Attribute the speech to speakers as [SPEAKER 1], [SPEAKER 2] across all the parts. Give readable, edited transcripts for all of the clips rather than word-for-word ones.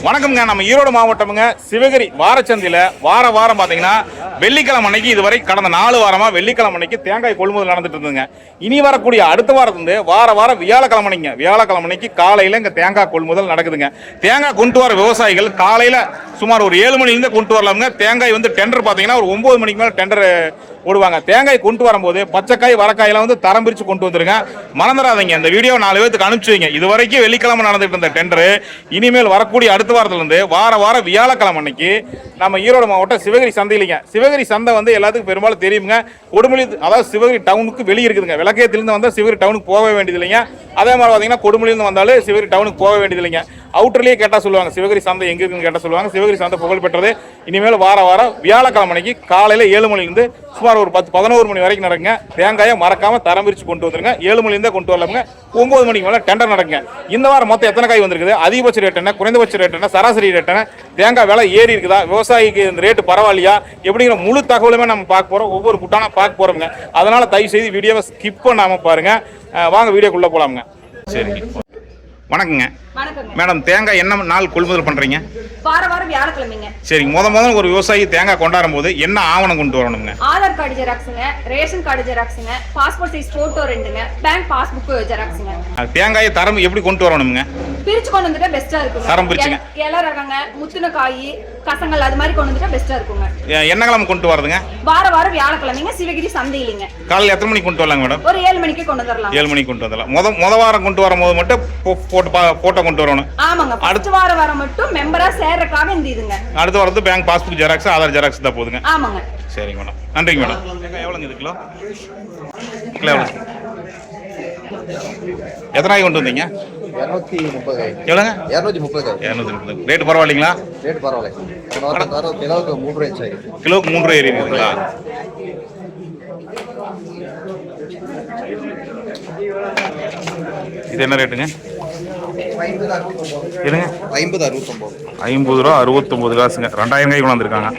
[SPEAKER 1] வணக்கம்ங்க. நம்ம ஈரோடு மாவட்டம்ங்க சிவகிரி வாரச்சந்தையில் வாரம் பார்த்தீங்கன்னா வெள்ளிக்கிழமை அன்னைக்கு இதுவரை கடந்த 4 வாரமாக வெள்ளிக்கிழமை அன்னைக்கு தேங்காய் கொள்முதல் நடந்துட்டு இருந்துங்க. இனி வரக்கூடிய அடுத்த வாரத்துலேருந்து வாரம் வியாழக்கிழமை அன்னைக்கு காலையில் இங்கே தேங்காய் கொள்முதல் நடக்குதுங்க. தேங்காய் கொண்டு வர விவசாயிகள் காலையில் சுமார் ஒரு 7 மணிலேருந்து கொண்டு வரலாமுங்க. தேங்காய் வந்து டெண்டர் பார்த்தீங்கன்னா ஒரு 9 மணிக்கு மேலே டெண்டர் போடுவாங்க. தேங்காய் கொண்டு வரும்போது பச்சைக்காய் வரக்காயெல்லாம் வந்து தரம் பிரித்து கொண்டு வந்துருங்க. மறந்துடாதீங்க, இந்த வீடியோ 4 பேருக்கு அனுப்பிச்சு வைங்க. இது வரைக்கும் வெள்ளிக்கிழமை நடந்துட்டு இருந்த டெண்டரு இனிமேல் வரக்கூடிய அடுத்த வாரத்திலிருந்து வாரம் வியாழக்கிழமை அன்னைக்கு நம்ம ஈரோடு மாவட்டம் சிவகிரி சந்தையிலிங்க. சிவகிரி சந்தை வந்து எல்லாத்துக்கும் பெரும்பாலும் தெரியுங்க. கொடுமொழி, அதாவது சிவகிரி டவுனுக்கு வெளியே இருக்குதுங்க. விளக்கேத்திலிருந்து வந்தால் சிவகிரி டவுனுக்கு போக வேண்டியது இல்லைங்க. அதே மாதிரி பார்த்தீங்கன்னா கொடுமொழியிலிருந்து வந்தாலும் சிவகிரி டவுனுக்கு போக வேண்டியது இல்லைங்க. அவுட்டர்லேயே கேட்டால் சொல்லுவாங்க சிவகிரி சந்தை எங்கே இருக்குன்னு கேட்டால் சொல்லுவாங்க. சிவகிரி சந்தை புகழ் பெற்றது. இனிமேல் வாரம் வியாழக்கிழமை அன்னைக்கு காலையில் 7 மணிலேருந்து சுமார் ஒரு 10-11 மணி வரைக்கும் நடக்குங்க. தேங்காயை மறக்காமல் தரம் பிரித்து கொண்டு வந்துருங்க. 7 மணிலேருந்தே கொண்டு வரலாமுங்க. 9 மணிக்கு மேலே டெண்டர் நடக்குங்க. இந்த வாரம் மொத்தம் எத்தனை காய் வந்திருக்குது, அதிகபட்ச ரேட் என்ன, குறைந்தபட்ச ரேட் என்ன, சராசரி ரேட் என்ன, தேங்காய் விலை ஏறி இருக்குதா, விவசாயிக்கு இந்த ரேட்டு பரவாயில்லையா, எப்படிங்கிற முழு தகவலுமே நம்ம பார்க்க போகிறோம். ஒவ்வொரு குட்டானா பார்க்க போகிறோங்க. அதனால் தயவு செய்து வீடியோவை ஸ்கிப் பண்ணாமல் பாருங்கள். வாங்க வீடியோக்குள்ளே போகலாமுங்க. சரிங்க, வணக்கங்க. மேடம், தேங்காய் என்ன நாள் கொள்முதல் பண்றீங்க?
[SPEAKER 2] வாரம் வியாழக்கிழமைங்க.
[SPEAKER 1] சரி, முதல்ல ஒரு விவசாயி தேங்காய் கொண்டாடும் போது என்ன ஆவணம் கொண்டு வரணுங்க?
[SPEAKER 2] ஆதார் கார்டு ஜெராக்ஸுங்க, ரேஷன் கார்டு ஜெராக்ஸுங்க, பாஸ்போர்ட் சைஸ் போட்டோ 2ங்க, பேங்க் பாஸ்புக் ஜெராக்ஸுங்க.
[SPEAKER 1] தேங்காயை தரம் எப்படி கொண்டு வரணுங்க?
[SPEAKER 2] பிரிச்சு கொண்டு வந்துட்டா பெஸ்டா இருக்குங்க.
[SPEAKER 1] தரம் பிரிச்சுங்க.
[SPEAKER 2] இலை ரகங்க, முத்துன காய், கசங்கள் அது மாதிரி கொண்டு வந்துட்டா பெஸ்டா இருக்குங்க.
[SPEAKER 1] என்ன கிழமை கொண்டு வரதுங்க?
[SPEAKER 2] வாரம் வியாழக்கிழமைங்க, சிவகிரி சந்தையிலங்க.
[SPEAKER 1] காலையில் எத்தனை மணிக்கு கொண்டு வரலாங்க மேடம்?
[SPEAKER 2] ஒரு 7 மணிக்கு கொண்டு வரலாம்.
[SPEAKER 1] 7 மணிக்கு கொண்டு வரலாம். முத வாரம் கொண்டு வரும்போது மட்டும் போட்டோ கொண்டு வரணும்.
[SPEAKER 2] ஆமாங்க. அடுத்த வாரம் மட்டும் மெம்பரா சேர்றதுக்காக இந்த இதுங்க. அடுத்த
[SPEAKER 1] வாரத்து bank passbook xerox, Aadhaar xerox தான் போதுங்க.
[SPEAKER 2] ஆமாங்க.
[SPEAKER 1] சரிங்க மேடம், நன்றிங்க மேடம். எவ்வளோங்க இது கிலோ? எவ்வளோ? எத்தனை காய் கொண்டு வந்தீங்க?
[SPEAKER 3] 230
[SPEAKER 1] எவ்வளோங்க?
[SPEAKER 3] 230.
[SPEAKER 1] ரேட்டு பரவாயில்லைங்களா?
[SPEAKER 3] ரேட் பரவாயில்ல. கிலோவுக்கு 3 ரூபாய் ஆயிருக்கு.
[SPEAKER 1] கிலோவுக்கு 3 ரூபாய் ஏறி இருக்குங்களா? இது என்ன ரேட்டுங்க? 50 ரூபா 69 காசுங்க. 2000 காய் கொண்டு வந்திருக்காங்க.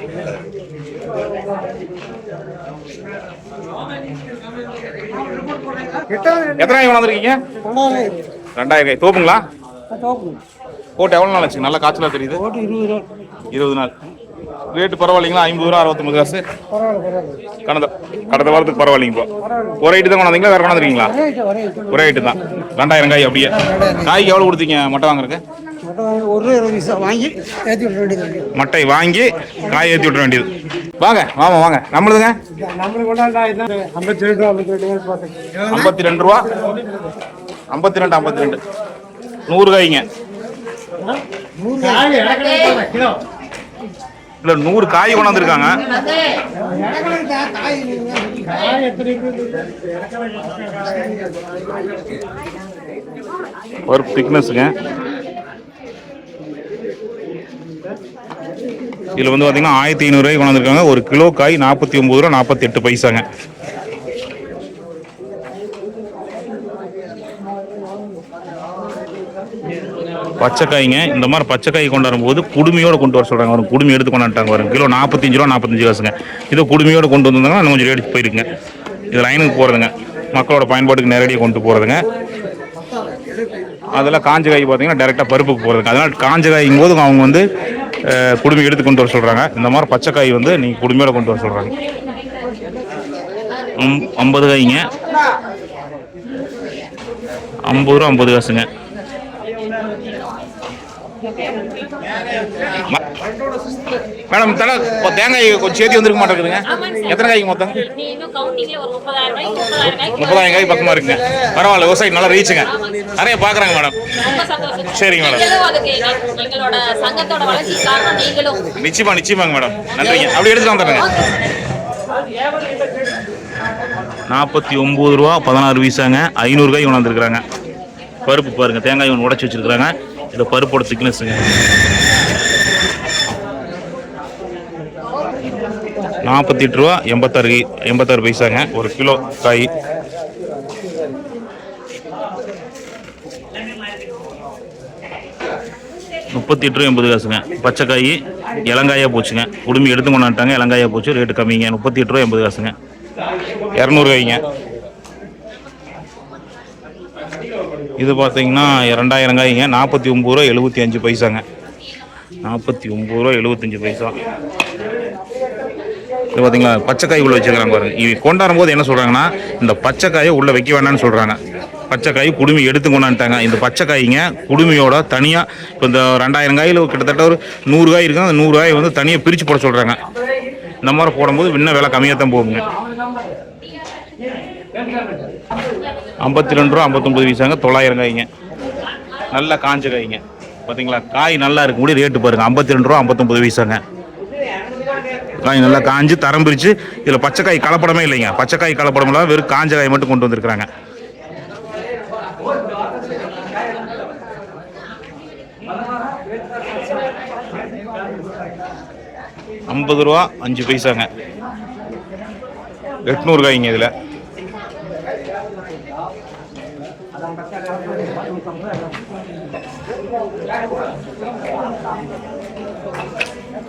[SPEAKER 1] எத்தனை காய் கொண்டு வந்திருக்கீங்க? 2000 காய். தோப்புங்களா? போட்டு எவ்வளோ நாள் ஆச்சுங்க? நல்லா காய்ச்சலாக தெரியுது. 20 நாள். ரேட்டு பரவாயில்லைங்களா? 50 ரூபா 69 காசு. கடந்த வாரத்துக்கு பரவாயில்லைங்க. இப்போ ஒரு ஐட்டு தான் கொண்டாந்தீங்களா, வேறு கொண்டாந்துருக்கீங்களா? ஒரே ஐட்டு தான். 2000 காய். அப்படியே காய்க்கு எவ்வளோ கொடுத்தீங்க மட்டை வாங்குறதுக்கு? மட்டை வாங்கி காய் ஏற்றி விட்டுற வேண்டியது. வாங்க வாங்க. நம்மளுதுங்க 52 ரூபா. 52 100 காய்ங்க. இல்ல 100 காய் கொண்டாந்துருக்காங்க. ஒரு திக்னஸ்ங்க. இதுல வந்து பாத்தீங்கன்னா 1500 ரூபாய் கொண்டாந்துருக்காங்க. ஒரு கிலோ காய் 49 ரூபா 48 பைசாங்க. பச்சைக்காய்ங்க. இந்த மாதிரி பச்சைக்காய் கொண்டு வரும்போது குடுமையோடு கொண்டு வர சொல்கிறாங்க. ஒரு குடுமி எடுத்து கொண்டாட்டாங்க. வரும் கிலோ 45 ரூபா 45 காசுங்க. இதோ குடுமையோடு கொண்டு வந்தாங்கன்னா இன்னும் கொஞ்சம் ரேட்டு போயிருக்குங்க. இது லைனுக்கு போகிறதுங்க, மக்களோட பயன்பாட்டுக்கு நேரடியாக கொண்டு போகிறதுங்க. அதெல்லாம் காஞ்ச காய் பார்த்தீங்கன்னா டேரெக்டாக பருப்புக்கு போகிறதுங்க. அதனால் காஞ்ச காய்க்கும் போது அவங்க வந்து குடுமி எடுத்து கொண்டு வர சொல்கிறாங்க. இந்த மாதிரி பச்சைக்காய் வந்து நீங்கள் குடுமையோடு கொண்டு வர சொல்கிறாங்க. 50 காய்ங்க. 50 ரூபா 50 காசுங்க. மேடம், தேங்காய் கொஞ்சம் சேர்த்து வந்துருக்க மாட்டேங்குதுங்க. எத்தனை காய்க்கு மொத்தம்? 30,000 காய் பக்கமா இருக்குங்க. பரவாயில்ல, விவசாயி நல்லா ரீச்சுங்க. நிறைய பாக்குறாங்க மேடம். சரிங்க மேடம், நிச்சயமாங்க மேடம். நன்றிங்க. அப்படி எடுத்துட்டு வந்துடுங்க. 49 ரூபா 16 பைசாங்க. 500 காய் கொண்டாந்துருக்குறாங்க. பருப்பு பாருங்க, தேங்காய் ஒன்று உடச்சி வச்சிருக்கிறாங்க. இந்த பருப்போட திக்னஸ்ங்க. 48 ரூபா 86 பைசாங்க ஒரு கிலோ காய். ₹38 80 காசுங்க. பச்சைக்காய் இளங்காயாக போச்சுங்க. குடும்பி எடுத்து கொண்டாட்டாங்க. இளங்காயாக போச்சு. ரேட்டு கம்மிங்க. ₹38 80 காசுங்க. 200 காய்ங்க. இது பார்த்தீங்கன்னா 2000 காய்ங்க. 49 ரூபா 75 பைசாங்க. 49 ரூபா 75 பைசா. இது பார்த்தீங்களா பச்சைக்காய் உள்ள வச்சுருக்காங்க பாருங்க. இது கொண்டாடும் போது என்ன சொல்கிறாங்கன்னா இந்த பச்சைக்காயை உள்ளே வைக்க வேண்டாம்னு சொல்கிறாங்க. பச்சைக்காய் குடுமி எடுத்து கொண்டாந்துட்டாங்க. இந்த பச்சைக்காய்ங்க குடுமியோட தனியாக இப்போ இந்த 2000 காயில் கிட்டத்தட்ட ஒரு 100 காய் இருக்குது. அந்த 100 காய் வந்து தனியாக பிரித்து போட சொல்கிறாங்க. இந்த மாதிரி போடும்போது இன்னும் விலை கம்மியாக தான் போகுங்க. 52 ரூபா 59 பைசாங்க 900 காய்ங்க. நல்லா காஞ்ச காய்ங்க பார்த்தீங்களா. காய் நல்லா இருக்கு முடிய ரேட்டு பாருங்கள் 52 ரூபா 59 பைசாங்க. காய் நல்லா காஞ்சி தரம் பிரித்து இதில் பச்சைக்காய் கலப்படமே இல்லைங்க. பச்சைக்காய் கலப்படம் இல்லாமல் வெறும் காஞ்ச காய் மட்டும் கொண்டு வந்திருக்கிறாங்க. $50 ரூபா 5 பைசாங்க 800 காய்ங்க. இதில்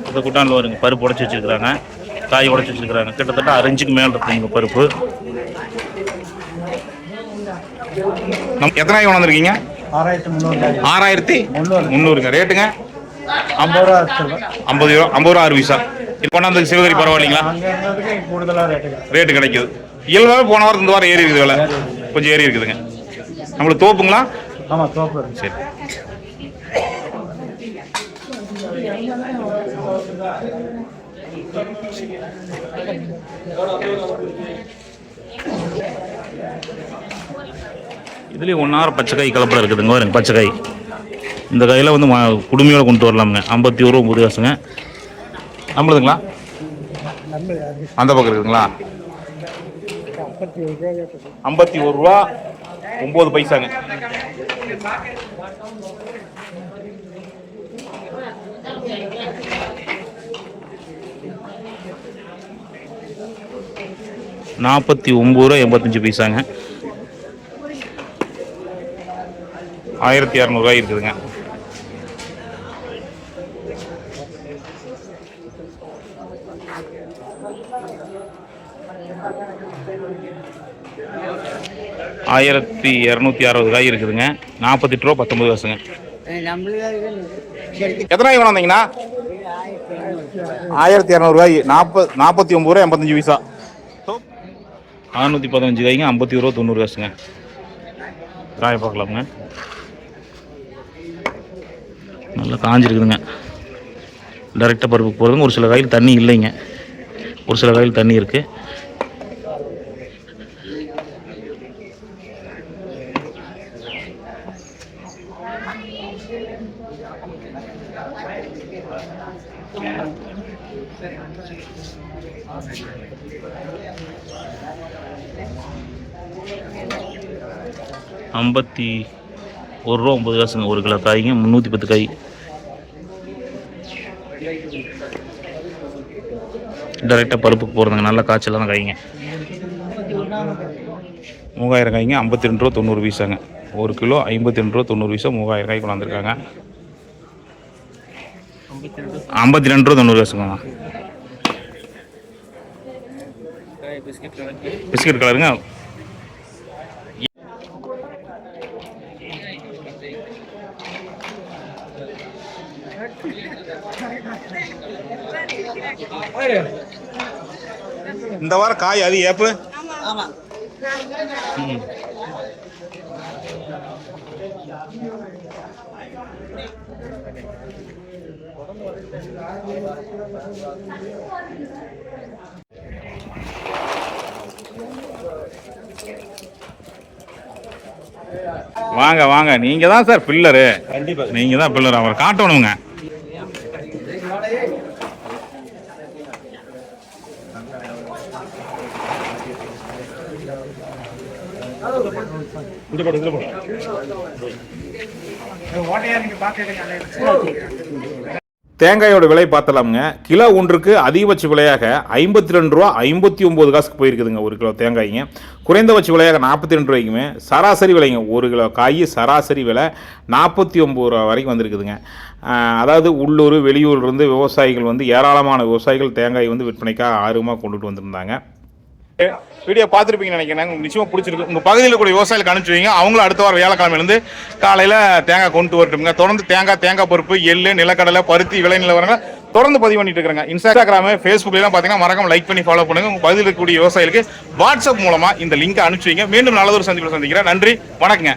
[SPEAKER 1] இந்த குட்டானில் வருங்க பருப்பு உடச்சி வச்சுருக்குறாங்க. காய் உடச்சி வச்சுருக்குறாங்க. கிட்டத்தட்ட 6 இன்ச்சுக்கு மேலே இருக்குங்க பருப்பு. எத்தனை காய் கொண்டாந்துருக்கீங்க? 6300ங்க. ரேட்டுங்க 50 ரூபா 6 பைசா. இது கொண்டாந்து சிவகரி பரவாயில்லைங்களா? ரேட்டு கிடைக்குது. இயல்பாகவே போன வாரம் இந்த வாரம் ஏறி இருக்குது. விலை கொஞ்சம் ஏறி இருக்குதுங்க. நம்மளுக்கு தோப்புங்களா? ஆமாம் தோப்பு. சரி. இதுலேயும் 1 பச்சைக்காய் கலப்படம் இருக்குதுங்க. வருங்க பச்சைக்காய் இந்த காயில் வந்து குடுமையோடு கொண்டு வரலாமுங்க. 51 ரூபா 9 காசுங்க. நம்மளுதுங்களா? அந்த பக்கம் இருக்குதுங்களா? 51 ரூபா 9 பைசாங்க. $49.85 பைசாங்க. 1200 ரூபாய் இருக்குதுங்க. $1260 காய் இருக்குதுங்க. 48 ரூபா 19 காசுங்க. எத்தனை காய் கொண்டாந்தீங்கண்ணா? 1200 காய் 49 ரூபா 85 பைசா. 615 காய்ங்க 51 ரூபா 90 காசுங்க. காய பார்க்கலாமுங்க. நல்லா காஞ்சிருக்குதுங்க. டைரெக்டாக பருப்புக்கு போகிறதுங்க. ஒரு சில காயில் தண்ணி இல்லைங்க. ஒரு சில காயில் தண்ணி இருக்குது. $51 ரூபா 9 காசுங்க. 1 கிலோ காய்ங்க 310 காய். டைரெக்டாக பருப்புக்கு போகிறதுங்க. நல்ல காய்ச்சலான காய்ங்க. 3000 காய்ங்க 52 ரூபா 90 பைசாங்க. 1 கிலோ 52 ரூபா 90 பைசா. 3000 காய் கொண்டாந்துருக்காங்க. 52 ரூபா 90 காசுங்க. பிஸ்கட் கலருங்க. இந்த வாரம் காய் அது ஏப்பு. வாங்க வாங்க, நீங்க தான் சார் பில்லரு. கண்டிப்பா நீங்க தான் பில்லர். அவரை காட்டணுங்க. தேங்காயோட விலை பார்த்தலாமுங்க. கிலோ ஒன்றுக்கு அதிகபட்ச விலையாக 52 ரூபா 59 காசுக்கு போயிருக்குதுங்க 1 கிலோ தேங்காய்ங்க. குறைந்தபட்ச விலையாக 42 ரூபாய்க்குமே. சராசரி விலைங்க 1 கிலோ காய் சராசரி விலை 49 ரூபா வரைக்கும் வந்திருக்குதுங்க. அதாவது உள்ளூர் வெளியூர்லேருந்து விவசாயிகள் வந்து ஏராளமான விவசாயிகள் தேங்காய் வந்து விற்பனைக்காக ஆர்வமாக கொண்டுட்டு வந்திருந்தாங்க. வீடியோ பார்த்துருப்பீங்கன்னு நினைக்கிறேன். உங்களுக்கு நிச்சயமா பிடிச்சிருக்கு. உங்க பகுதியில் கூடிய விவசாயிகளுக்கு அனுப்பிச்சு வைங்க. அவங்களும் அடுத்த வாரம் வியாழக்கிழமையிலேருந்து காலையில தேங்காய் கொண்டு வரட்டுங்க. தொடர்ந்து தேங்காய் பருப்பு, எள்ளு, நிலக்கடலை, பருத்தி விலை நிலவரங்க தொடர்ந்து பதிவு பண்ணிட்டு இருக்காங்க. இன்ஸ்டாகிராம், ஃபேஸ்புக்லாம் பார்த்தீங்கன்னா மறக்காம லைக் பண்ணி ஃபாலோ பண்ணுங்க. உங்க பகுதியில் இருக்கக்கூடிய விவசாயிகளுக்கு வாட்ஸ்அப் மூலமா இந்த லிங்கை அனுப்பிச்சு வைங்க. மீண்டும் நல்லதொரு சந்திப்பில் சந்திக்கிறேன். நன்றி, வணக்கங்க.